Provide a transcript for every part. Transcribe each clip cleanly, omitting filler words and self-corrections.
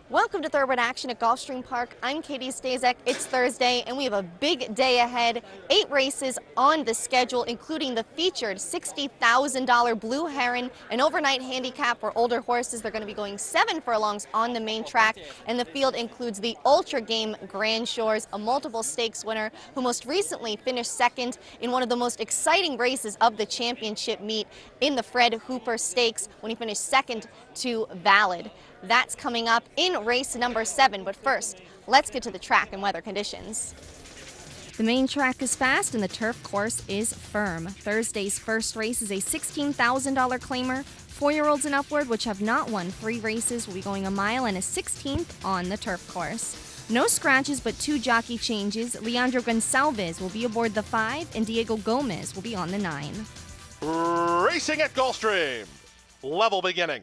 Welcome to Thoroughbred Action at Gulfstream Park. I'm Katie Stazek. It's Thursday, and we have a big day ahead. 8 races on the schedule, including the featured $60,000 Blue Heron, an overnight handicap for older horses. They're going to be going 7 furlongs on the main track, and the field includes the Ultra Game Grand Shores, a multiple stakes winner who most recently finished second in one of the most exciting races of the championship meet in the Fred Hooper Stakes when he finished second to Valid. That's coming up in race number 7, but first, let's get to the track and weather conditions. The main track is fast and the turf course is firm. Thursday's first race is a $16,000 claimer. 4-year-olds and upward, which have not won 3 races, will be going a mile and a 16th on the turf course. No scratches, but 2 jockey changes. Leandro Gonsalves will be aboard the 5, and Diego Gomez will be on the 9. Racing at Gulfstream. Level beginning.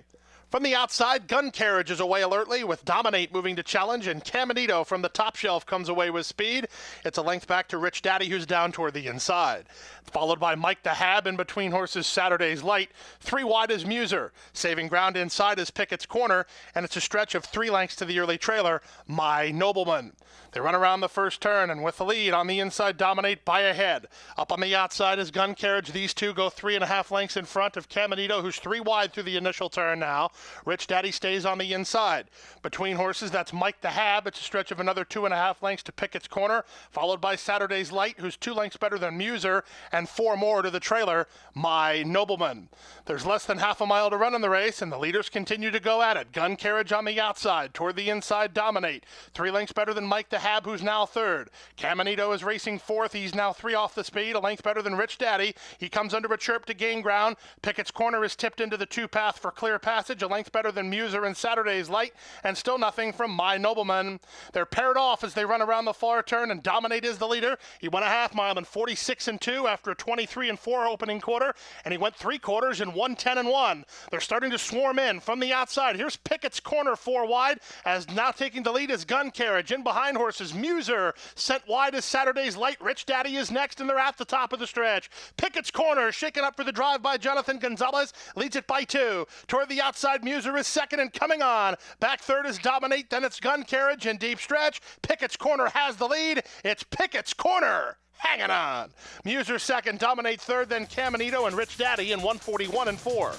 From the outside, Gun Carriage is away alertly with Dominate moving to challenge, and Caminito from the top shelf comes away with speed. It's a length back to Rich Daddy, who's down toward the inside. Followed by Mike the Hab in between horses Saturday's Light. 3 wide is Muser. Saving ground inside is Pickett's Corner, and it's a stretch of 3 lengths to the early trailer, My Nobleman. They run around the first turn, and with the lead on the inside, Dominate by a head. Up on the outside is Gun Carriage. These two go 3.5 lengths in front of Caminito, who's 3 wide through the initial turn now. Rich Daddy stays on the inside. Between horses, that's Mike the Hab. It's a stretch of another 2.5 lengths to Pickett's Corner, followed by Saturday's Light, who's 2 lengths better than Muser, and 4 more to the trailer, My Nobleman. There's less than half a mile to run in the race, and the leaders continue to go at it. Gun Carriage on the outside. Toward the inside, Dominate. 3 lengths better than Mike the Hab, who's now 3rd. Caminito is racing 4th. He's now 3 off the speed, a length better than Rich Daddy. He comes under a chirp to gain ground. Pickett's Corner is tipped into the 2-path for clear passage, a length better than Muser and Saturday's Light, and still nothing from My Nobleman. They're paired off as they run around the far turn, and Dominate is the leader. He won a half mile in 46-2 after a 23-4 opening quarter, and he went 3 quarters in 1:10-1. They're starting to swarm in from the outside. Here's Pickett's Corner 4 wide, as now taking the lead is Gun Carriage. In behind horses, Muser sent wide as Saturday's Light. Rich Daddy is next, and they're at the top of the stretch. Pickett's Corner shaken up for the drive by Jonathan Gonzalez, leads it by 2. Toward the outside, Muser is second and coming on. Back third is Dominate, then it's Gun Carriage in deep stretch. Pickett's Corner has the lead. It's Pickett's Corner hanging on. Muser second, Dominate third, then Caminito and Rich Daddy in 1:41-4.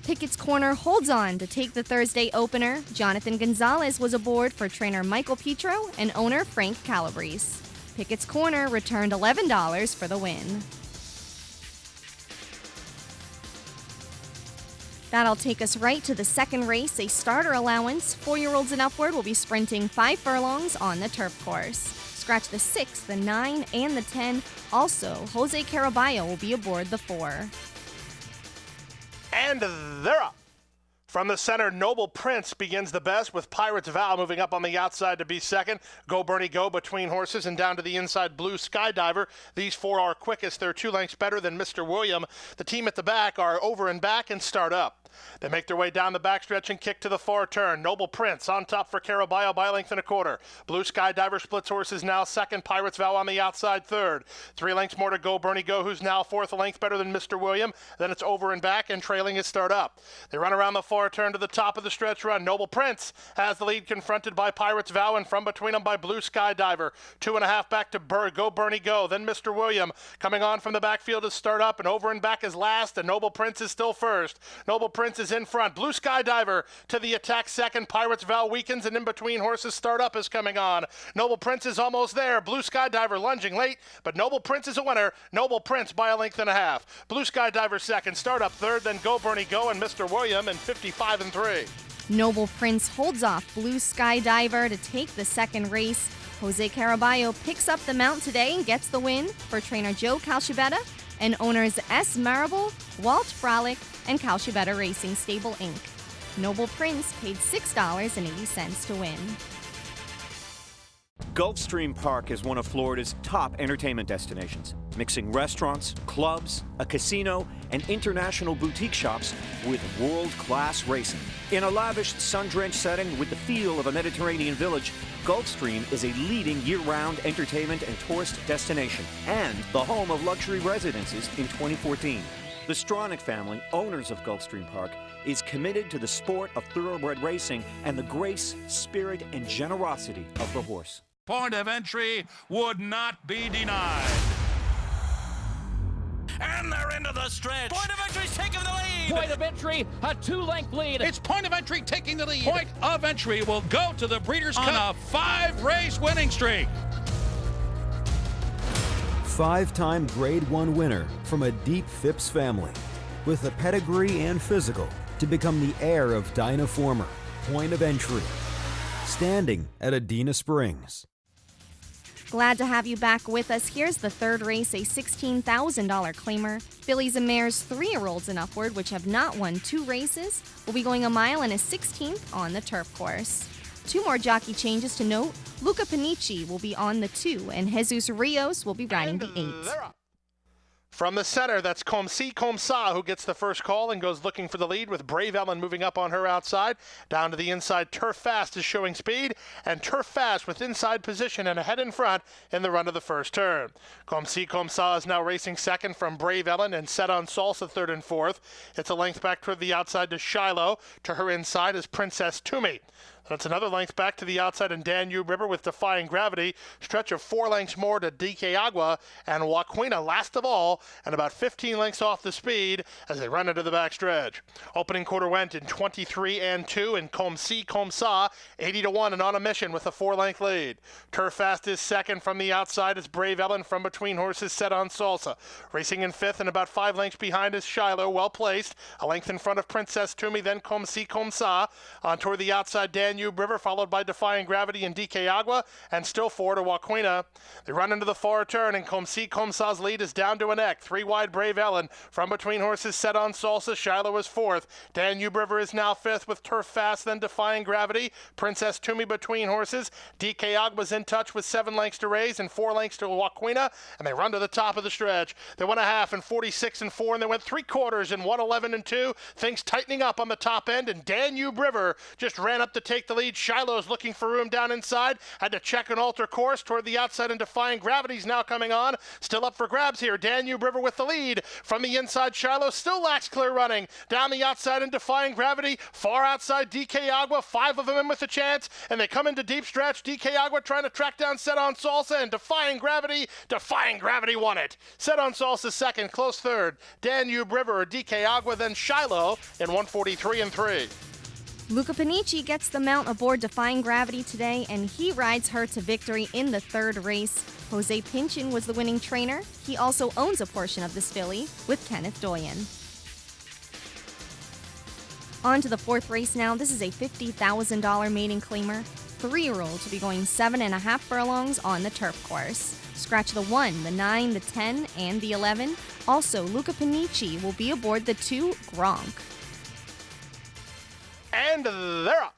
Pickett's Corner holds on to take the Thursday opener. Jonathan Gonzalez was aboard for trainer Michael Petro and owner Frank Calabrese. Pickett's Corner returned $11 for the win. That'll take us right to the second race, a starter allowance. 4-year-olds and upward will be sprinting 5 furlongs on the turf course. Scratch the 6, the 9, and the 10. Also, Jose Caraballo will be aboard the 4. And they're up. From the center, Noble Prince begins the best, with Pirate's Vow moving up on the outside to be second. Go Bernie Go between horses, and down to the inside, Blue Skydiver. These 4 are quickest. They're 2 lengths better than Mr. William. The team at the back are Over and Back and Start Up. They make their way down the backstretch and kick to the far turn. Noble Prince on top for Caraballo by a length and a quarter. Blue Skydiver splits horses now second. Pirate's Vow on the outside third. 3 lengths more to Go Bernie Go, who's now 4th, a length better than Mr. William. Then it's Over and Back, and trailing is Start Up. They run around the far turn to the top of the stretch run. Noble Prince has the lead, confronted by Pirate's Vow, and from between them by Blue Skydiver. 2.5 back to Go Bernie Go. Then Mr. William coming on from the backfield is Start Up, and Over and Back is last, and Noble Prince is still first. Noble Prince is in front. Blue Skydiver to the attack second. Pirate's Vow weakens, and in between horses, Start Up is coming on. Noble Prince is almost there. Blue Skydiver lunging late, but Noble Prince is a winner. Noble Prince by a length and a half. Blue Skydiver second. Start Up third, then Go Bernie Go and Mr. William in 55-3. Noble Prince holds off Blue Skydiver to take the second race. Jose Caraballo picks up the mount today and gets the win for trainer Joe Calcibetta and owners S. Marable, Walt Frolic, and Calcibetta Racing Stable, Inc. Noble Prince paid $6.80 to win. Gulfstream Park is one of Florida's top entertainment destinations, mixing restaurants, clubs, a casino, and international boutique shops with world-class racing. In a lavish, sun-drenched setting with the feel of a Mediterranean village, Gulfstream is a leading year-round entertainment and tourist destination and the home of luxury residences in 2014. The Stronach family, owners of Gulfstream Park, is committed to the sport of thoroughbred racing and the grace, spirit, and generosity of the horse. Point of entry would not be denied. And they're into the stretch. Point of entry's taking the lead. Point of entry, a 2-length lead. It's Point of Entry taking the lead. Point of Entry will go to the Breeders' Cup on a 5-race winning streak. 5-time Grade 1 winner from a deep Phipps family with the pedigree and physical to become the heir of Dynaformer. Point of Entry, standing at Adena Springs. Glad to have you back with us. Here's the third race, a $16,000 claimer. Fillies and mares 3-year-olds and upward, which have not won 2 races, will be going a mile and a 16th on the turf course. 2 more jockey changes to note. Luca Panici will be on the 2, and Jesus Rios will be riding the 8. From the center, that's Comme Si, Comme Ça, who gets the first call and goes looking for the lead, with Brave Ellen moving up on her outside. Down to the inside, Turf Fast is showing speed, and Turf Fast with inside position and ahead in front in the run of the first turn. Comme Si, Comme Ça is now racing second from Brave Ellen, and Set on Salsa third and fourth. It's a length back toward the outside to Shiloh. To her inside is Princess Toomey. That's another length back to the outside in Danube River with Defying Gravity. Stretch of 4 lengths more to DK Agua and Joaquina last of all, and about 15 lengths off the speed as they run into the backstretch. Opening quarter went in 23 and 2, and Comme Si, Comme Ça 80-1 and on a mission with a 4-length lead. Turf Fast is second from the outside. It's Brave Ellen from between horses, Set on Salsa. Racing in fifth and about 5 lengths behind is Shiloh, well placed. A length in front of Princess Toomey, then Comme Si, Comme Ça. On toward the outside, Danube River, followed by Defying Gravity and DK Agua, and still 4 to Joaquina. They run into the far turn, and Comme Si, Comme Sa's lead is down to a neck. 3 wide, Brave Ellen. From between horses, Set on Salsa. Shiloh is 4th. Danube River is now 5th with Turf Fast, then Defying Gravity. Princess Toomey between horses. DK Agua's in touch with 7 lengths to raise and 4 lengths to Joaquina, and they run to the top of the stretch. They went a half in 46 and 4, and they went 3/4 in 1:11 and 2. Things tightening up on the top end, and Danube River just ran up to take the lead. Shiloh's looking for room down inside. Had to check and alter course toward the outside, and Defying Gravity's now coming on. Still up for grabs here. Danube River with the lead. From the inside, Shiloh still lacks clear running. Down the outside and Defying Gravity. Far outside, DK Agua. 5 of them in with a chance, and they come into deep stretch. DK Agua trying to track down Set on Salsa, and Defying Gravity won it. Set on Salsa second, close third. Danube River, DK Agua, then Shiloh in 1:43 and 3. Luca Panici gets the mount aboard Defying Gravity today, and he rides her to victory in the third race. Jose Pinchin was the winning trainer. He also owns a portion of this filly with Kenneth Doyen. On to the fourth race now. This is a $50,000 maiden claimer. 3-year-olds will be going 7.5 furlongs on the turf course. Scratch the 1, the 9, the 10, and the 11. Also, Luca Panici will be aboard the 2 Gronk. And they're up.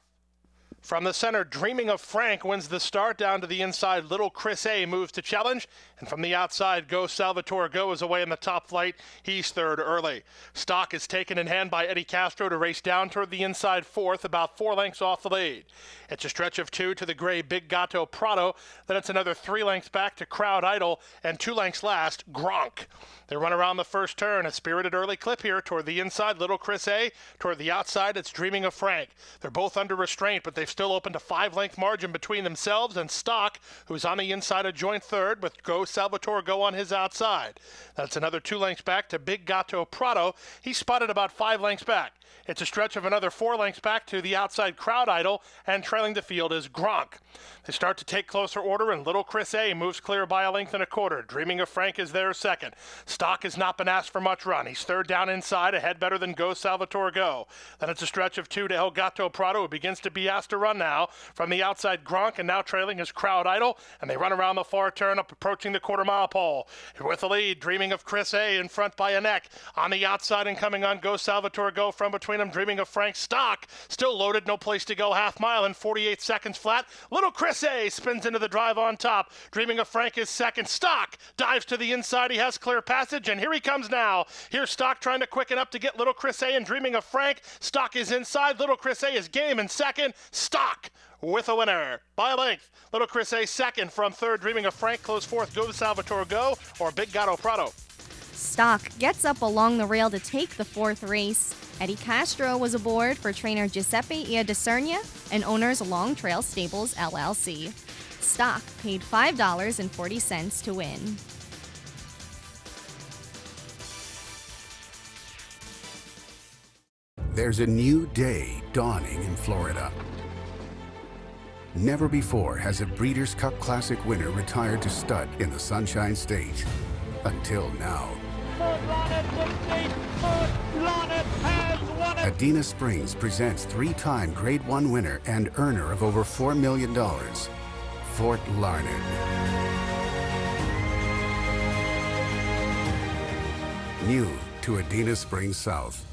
From the center, Dreaming of Frank wins the start. Down to the inside, Little Chris A moves to challenge. And from the outside, Go Salvatore Go is away in the top flight. He's third early. Stock is taken in hand by Eddie Castro to race down toward the inside 4th, about 4 lengths off the lead. It's a stretch of 2 to the gray Big Gato Prado. Then it's another 3 lengths back to Crowd Idol, and 2 lengths last, Gronk. They run around the first turn. A spirited early clip here toward the inside, Little Chris A. Toward the outside, it's Dreaming of Frank. They're both under restraint, but they've still opened a 5-length margin between themselves and Stock, who's on the inside of joint third, with Go Salvatore Go on his outside. That's another 2 lengths back to Big Gato Prado. He's spotted about 5 lengths back. It's a stretch of another 4 lengths back to the outside Crowd Idol, and trailing the field is Gronk. They start to take closer order, and Little Chris A moves clear by 1.25 lengths. Dreaming of Frank is there second. Stock has not been asked for much run. He's third down inside, ahead better than Go Salvatore Go. Then it's a stretch of 2 to El Gato Prado, who begins to be asked to run now. From the outside, Gronk, and now trailing is Crowd Idol, and they run around the far turn up approaching the quarter-mile pole. With the lead, Dreaming of Chris A in front by a neck. On the outside and coming on, Go Salvatore Go. From between them, Dreaming of Frank. Stock still loaded, no place to go, half mile in 48 seconds flat. Little Chris A spins into the drive on top. Dreaming of Frank is second. Stock dives to the inside. He has clear passage, and here he comes now. Here's Stock trying to quicken up to get Little Chris A and Dreaming of Frank. Stock is inside. Little Chris A is game in second. Stock with a winner by a length. Little Chris A second from third. Dreaming of Frank close fourth. Go to Salvatore Go or Big Gato Prado. Stock gets up along the rail to take the fourth race. Eddie Castro was aboard for trainer Giuseppe Iadiscernia and owners Long Trail Stables LLC. Stock paid $5.40 to win. There's a new day dawning in Florida. Never before has a Breeders' Cup Classic winner retired to stud in the Sunshine State. Until now. Adena Springs presents three-time Grade 1 winner and earner of over $4 million, Fort Larned. New to Adena Springs South.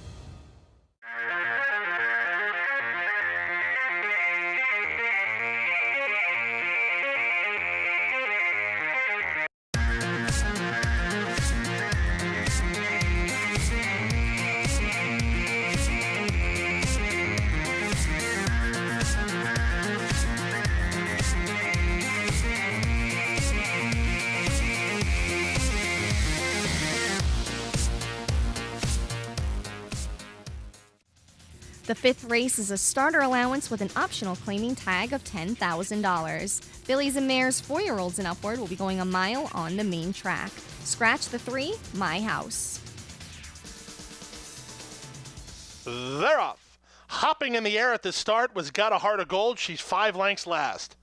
The fifth race is a starter allowance with an optional claiming tag of $10,000. Fillies and mares 4-year-olds and upward will be going a mile on the main track. Scratch the 3, My House. They're off. Hopping in the air at the start was Got a Heart of Gold. She's 5 lengths last.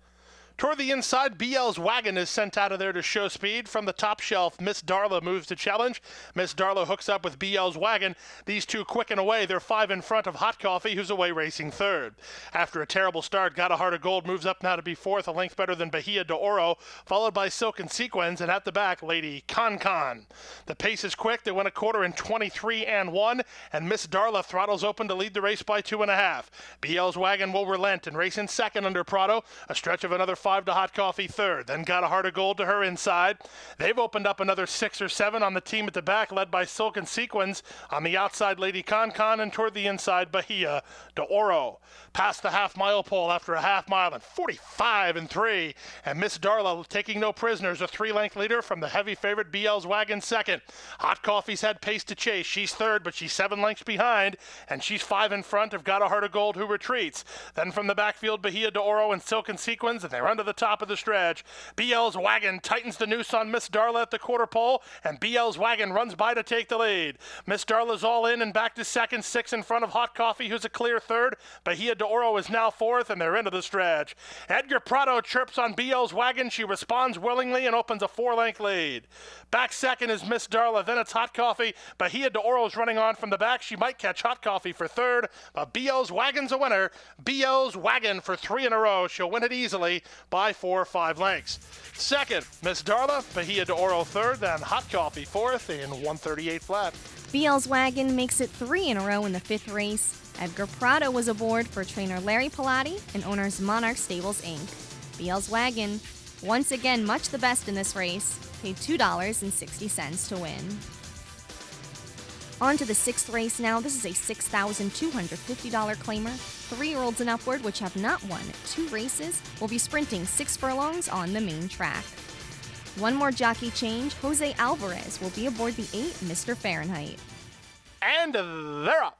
Toward the inside, BL's Wagon is sent out of there to show speed. From the top shelf, Miss Darla moves to challenge. Miss Darla hooks up with BL's Wagon. These two quicken away. They're 5 in front of Hot Coffee, who's away racing third. After a terrible start, Got a Heart of Gold moves up now to be fourth, a length better than Bahia de Oro, followed by Silken Sequins, and at the back, Lady Con Con. The pace is quick. They went a quarter in 23 and 1, and Miss Darla throttles open to lead the race by 2.5. BL's Wagon will relent and race in second under Prado, a stretch of another 5 to Hot Coffee third, then Got a Heart of Gold to her inside. They've opened up another 6 or 7 on the team at the back, led by Silken Sequins. On the outside, Lady Con Con, and toward the inside, Bahia de Oro. Past the half-mile pole after a half-mile and 45 and 3, and Miss Darla taking no prisoners, a 3-length leader from the heavy favorite BL's Wagon second. Hot Coffee's had pace to chase. She's third, but she's 7 lengths behind, and she's 5 in front of Got a Heart of Gold, who retreats. Then from the backfield, Bahia de Oro and Silken Sequins, and they're under the top of the stretch. BL's Wagon tightens the noose on Miss Darla at the quarter pole, and BL's Wagon runs by to take the lead. Miss Darla's all in and back to second, 6 in front of Hot Coffee, who's a clear third. Bahia de Oro is now fourth, and they're into the stretch. Edgar Prado chirps on BL's Wagon. She responds willingly and opens a 4-length lead. Back second is Miss Darla, then it's Hot Coffee. Bahia de Oro's running on from the back. She might catch Hot Coffee for third, but BL's Wagon's a winner. BL's Wagon for 3 in a row. She'll win it easily by 4 or 5 lengths. Second, Miss Darla, Bahia de Oro third, then Hot Coffee fourth in 138 flat. BL's Wagon makes it 3 in a row in the fifth race. Edgar Prado was aboard for trainer Larry Pilati and owners Monarch Stables, Inc. BL's Wagon, once again much the best in this race, paid $2.60 to win. On to the sixth race now. This is a $6,250 claimer. 3-year-olds and upward, which have not won 2 races, will be sprinting 6 furlongs on the main track. One more jockey change. Jose Alvarez will be aboard the 8 Mr. Fahrenheit. And they're up.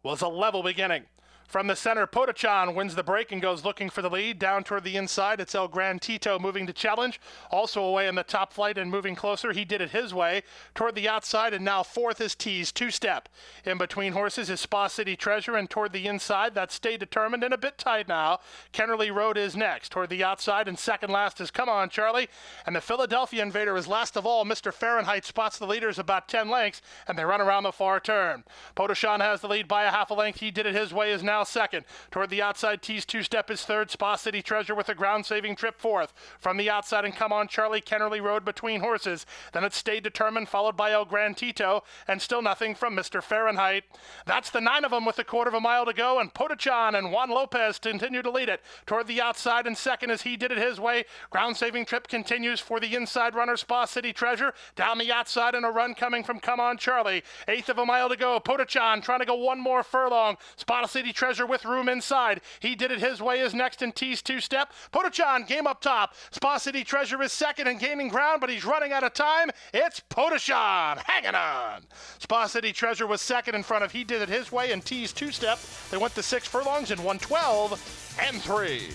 Was a level beginning. From the center, Potachan wins the break and goes looking for the lead. Down toward the inside, it's El Gran Tito moving to challenge. Also away in the top flight and moving closer. He did it his way. Toward the outside, and now fourth is Tease, 2-step. In between horses is Spa City Treasure, and toward the inside, that's Stay Determined and a bit tight now. Kennerly Road is next. Toward the outside, and second last is Come On, Charlie. And the Philadelphia Invader is last of all. Mr. Fahrenheit spots the leaders about 10 lengths, and they run around the far turn. Potachan has the lead by a half a length. He did it his way, is now second. Toward the outside, Tease 2-step is third. Spa City Treasure with a ground-saving trip fourth. From the outside, and Come On Charlie, Kennerly Road between horses. Then it's Stay Determined, followed by El Gran Tito, and still nothing from Mr. Fahrenheit. That's the 9 of them with a quarter of a mile to go, and Potachan and Juan Lopez continue to lead it. Toward the outside, and second as he did it his way. Ground-saving trip continues for the inside runner, Spa City Treasure. Down the outside, and a run coming from Come On Charlie. 1/8 of a mile to go. Potachan trying to go one more furlong. Spa City Treasure Treasure with room inside. He did it his way is next in T's two-step. Potachan game up top. Spa City Treasure is second and gaining ground, but he's running out of time. It's Potachan hanging on. Spa City Treasure was second in front of He Did It His Way and T's two-step. They went to 6 furlongs in 1:12.3.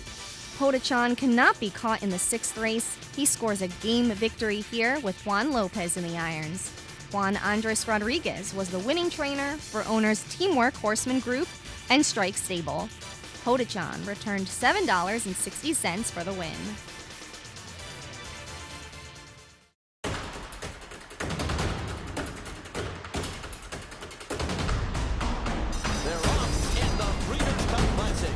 Potachan cannot be caught in the sixth race. He scores a game victory here with Juan Lopez in the irons. Juan Andres Rodriguez was the winning trainer for owners Teamwork Horseman Group and Strike Stable. Potachan returned $7.60 for the win. They're off in the Breeders' Cup Classic.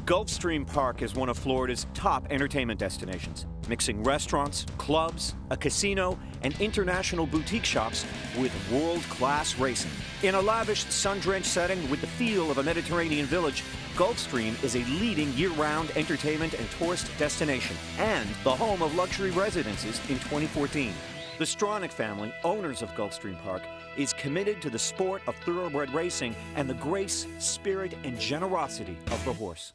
Gulfstream Park is one of Florida's top entertainment destinations, mixing restaurants, clubs, a casino, and international boutique shops with world-class racing. In a lavish, sun-drenched setting with the feel of a Mediterranean village, Gulfstream is a leading year-round entertainment and tourist destination and the home of luxury residences in 2014. The Stronach family, owners of Gulfstream Park, is committed to the sport of thoroughbred racing and the grace, spirit, and generosity of the horse.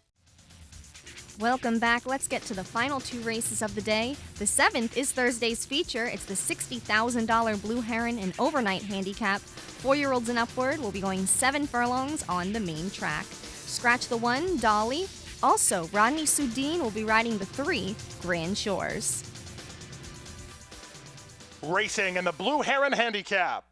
Welcome back. Let's get to the final two races of the day. The 7th is Thursday's feature. It's the $60,000 Blue Heron and overnight handicap. 4-year-olds and upward will be going 7 furlongs on the main track. Scratch the 1, Dolly. Also, Rodney Sudeen will be riding the 3, Grand Shores. Racing in the Blue Heron handicap.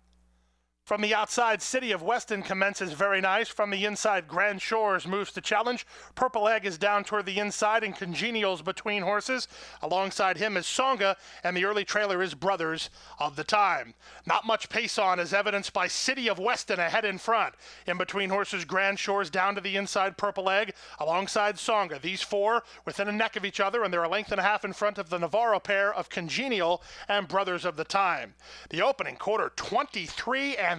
From the outside, City of Weston commences very nice. From the inside, Grand Shores moves to challenge. Purple Egg is down toward the inside, and Congenial's between horses. Alongside him is Songa, and the early trailer is Brothers of the Time. Not much pace on, as evidenced by City of Weston ahead in front. In between horses, Grand Shores down to the inside, Purple Egg, alongside Songa. These four within a neck of each other, and they're a length and a half in front of the Navarro pair of Congenial and Brothers of the Time. The opening quarter, 23-3,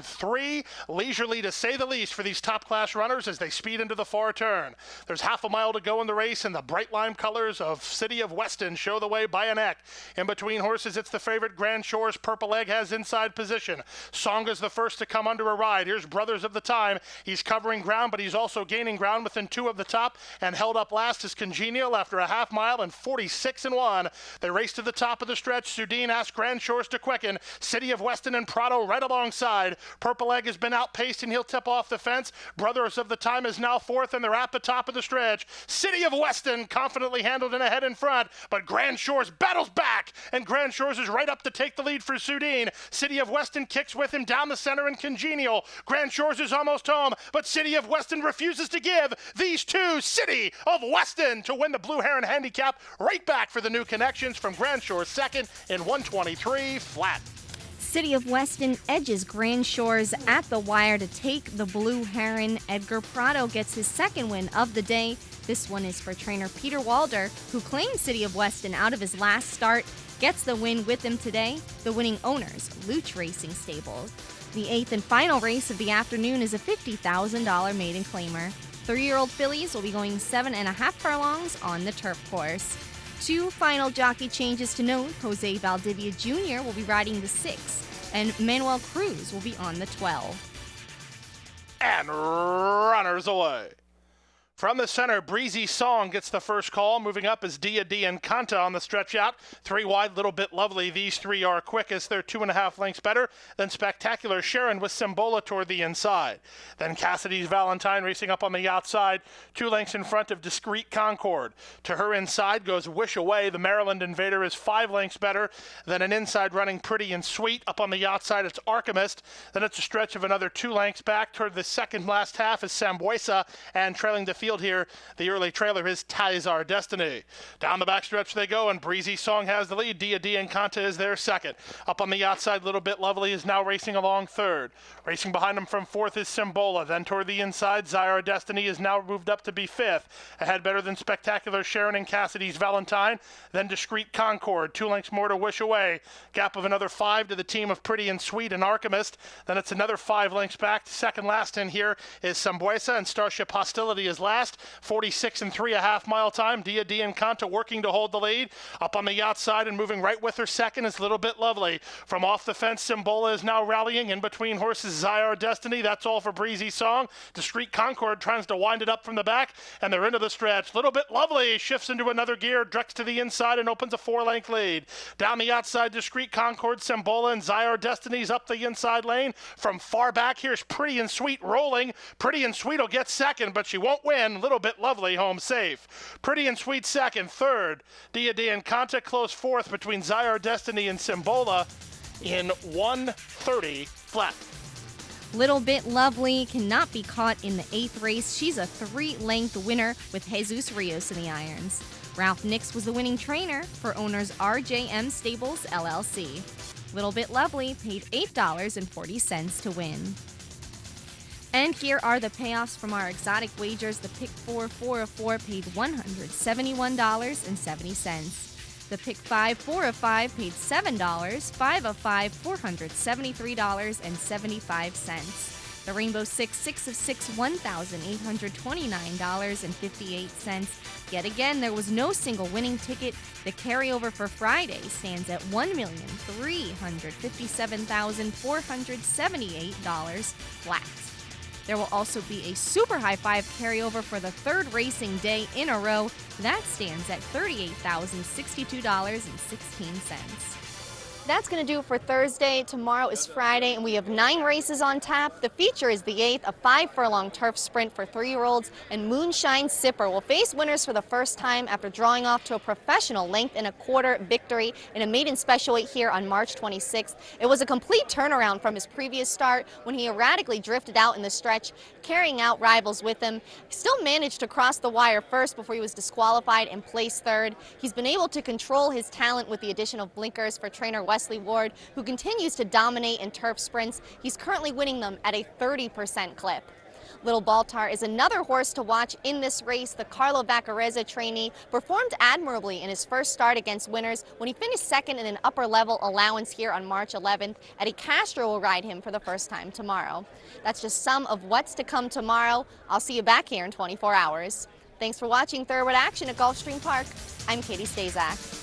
leisurely to say the least for these top-class runners as they speed into the far turn. There's half a mile to go in the race, and the bright lime colors of City of Weston show the way by a neck. In between horses, it's the favorite Grand Shores. Purple Egg has inside position. Songa's the first to come under a ride. Here's Brothers of the Time. He's covering ground, but he's also gaining ground within 2 of the top, and held up last is Congenial after a half mile and 46-1. They race to the top of the stretch. Sudeen asks Grand Shores to quicken. City of Weston and Prado right alongside. Purple Egg has been outpaced, and he'll tip off the fence. Brothers of the Time is now 4th, and they're at the top of the stretch. City of Weston confidently handled and ahead in front, but Grand Shores battles back, and Grand Shores is right up to take the lead for Sudeen. City of Weston kicks with him down the center and Congenial. Grand Shores is almost home, but City of Weston refuses to give. These two, City of Weston, to win the Blue Heron handicap. Right back for the new connections from Grand Shores second in 123 flat. City of Weston edges Grand Shores at the wire to take the Blue Heron. Edgar Prado gets his second win of the day. This one is for trainer Peter Walder, who claimed City of Weston out of his last start. Gets the win with him today. The winning owners, Luch Racing Stable. The 8th and final race of the afternoon is a $50,000 maiden claimer. 3-year-old fillies will be going 7.5 furlongs on the turf course. 2 final jockey changes to note. Jose Valdivia Jr. will be riding the 6, and Manuel Cruz will be on the 12. And runners away. From the center, Breezy Song gets the first call. Moving up is Dia D and Kanta on the stretch out. 3 wide, Little Bit Lovely. These 3 are quickest. They're 2.5 lengths better than Spectacular Sharon with Symbola toward the inside. Then Cassidy's Valentine racing up on the outside, 2 lengths in front of Discreet Concord. To her inside goes Wish Away. The Maryland Invader is 5 lengths better than an inside running Pretty and Sweet. Up on the outside, it's Archimist. Then it's a stretch of another 2 lengths back toward the second last half is Sambuesa, and trailing the field field here. The early trailer is Tizar Destiny. Down the backstretch they go, and Breezy Song has the lead. Dia and Kanta is there second. Up on the outside, Little Bit Lovely is now racing along third. Racing behind him from fourth is Simbola. Then toward the inside, Zyar Destiny is now moved up to be fifth. Ahead better than Spectacular Sharon and Cassidy's Valentine. Then Discreet Concord. 2 lengths more to Wish Away. Gap of another 5 to the team of Pretty and Sweet and Archimist. Then it's another 5 lengths back. Second last in here is Sambuesa, and Starship Hostility is last. 46 and 3.5 mile time. Dia and Kanta working to hold the lead. Up on the outside and moving right with her second is Little Bit Lovely. From off the fence, Simbola is now rallying. In between horses, Zyar Destiny. That's all for Breezy Song. Discreet Concord tries to wind it up from the back, and they're into the stretch. Little Bit Lovely shifts into another gear, directs to the inside, and opens a 4-length lead. Down the outside, Discreet Concord, Simbola, and Zyar Destiny's up the inside lane. From far back, here's Pretty and Sweet rolling. Pretty and Sweet will get second, but she won't win. Little Bit Lovely home safe. Pretty and Sweet second. Third, Dia and Kanta close fourth between Zyar Destiny and Simbola in 1:30 flat. Little Bit Lovely cannot be caught in the 8th race. She's a 3-length winner with Jesus Rios in the irons. Ralph Nix was the winning trainer for owners RJM Stables, LLC. Little Bit Lovely paid $8.40 to win. And here are the payoffs from our exotic wagers. The pick 4 of 4 paid $171.70. The pick 5 4 of 5 paid $7. 5 of 5 $473.75. The Rainbow 6 of 6 $1,829.58. Yet again, there was no single winning ticket. The carryover for Friday stands at $1,357,478 flat. There will also be a Super High 5 carryover for the 3rd racing day in a row. That stands at $38,062.16. That's going to do it for Thursday. Tomorrow is Friday, and we have 9 races on tap. The feature is the 8th, a 5-furlong turf sprint for 3-year-olds, and Moonshine Sipper will face winners for the first time after drawing off to a professional 1.25 victory in a maiden special weight here on March 26th. It was a complete turnaround from his previous start when he erratically drifted out in the stretch, carrying out rivals with him. He still managed to cross the wire first before he was disqualified and placed 3rd. He's been able to control his talent with the addition of blinkers for trainer Wesley Ward, who continues to dominate in turf sprints. He's currently winning them at a 30% clip. Little Baltar is another horse to watch in this race. The Carlo Vaccarezza trainee performed admirably in his first start against winners when he finished second in an upper-level allowance here on March 11th. Eddie Castro will ride him for the first time tomorrow. That's just some of what's to come tomorrow. I'll see you back here in 24 hours. Thanks for watching Thoroughbred Action at Gulfstream Park. I'm Katie Stazak.